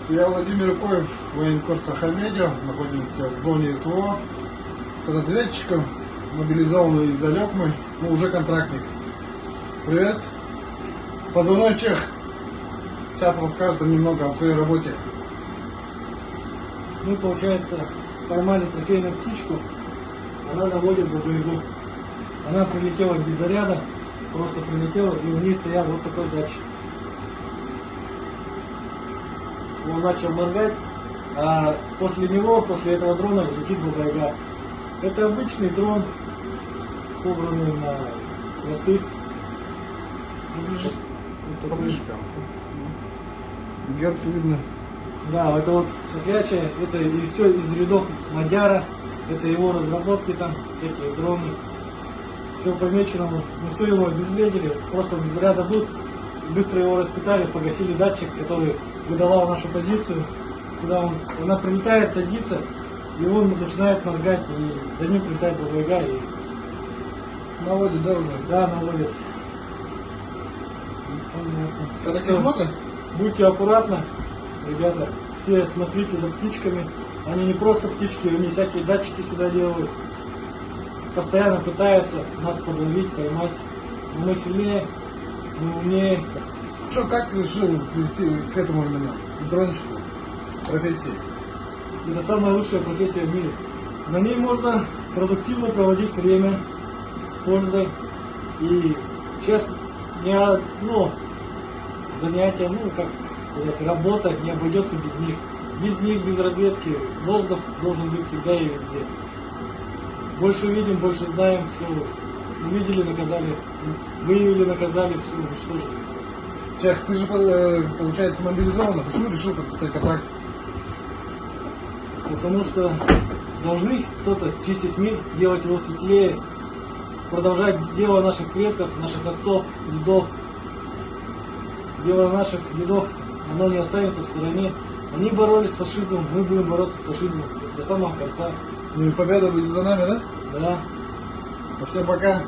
Я Владимир Укоев, военкор Сахамедио. Находимся в зоне СВО с разведчиком, мобилизованный из Алёкмы, ну уже контрактник. Привет. Позывной Чех. Сейчас расскажет немного о своей работе. Мы, получается, поймали трофейную птичку. Она наводит бабу-ягу. Она прилетела без заряда, просто прилетела, и у нее стоял вот такой датчик. Он начал моргать, а после него, после этого дрона, летит баба-яга. Это обычный дрон, собранный на простых. Герб видно. Да, это вот Хохлячая, это и все из рядов Мадяра, это его разработки там, всякие дроны. Все помечено, мы все его обезвредили, просто без заряда был. Быстро его распитали, погасили датчик, который выдавал нашу позицию. Куда она прилетает, садится, и он начинает моргать, и за ним прилетает баба-яга и... Наводит, да, уже? Да, наводит. Понятно. Так Таких что много? будьте аккуратны, ребята, все смотрите за птичками. Они не просто птички, они всякие датчики сюда делают. Постоянно пытаются нас подловить, поймать. Но мы сильнее, мы умнее. Что, как решил прийти к этому именно? К дронщику? Профессии? Это самая лучшая профессия в мире. На ней можно продуктивно проводить время с пользой. И сейчас ни одно занятие, ну как сказать, работа не обойдется без них. Без них, без разведки, воздух должен быть всегда и везде. Больше видим, больше знаем, все увидели, наказали, выявили, наказали, все уничтожили. Чех, ты же, получается, мобилизован. Почему решил подписать контракт? Потому что должны кто-то чистить мир, делать его светлее, продолжать дело наших предков, наших отцов, дедов. Дело наших дедов, оно не останется в стороне. Они боролись с фашизмом, мы будем бороться с фашизмом до самого конца. Ну и победа будет за нами, да? Да. Ну, всем пока.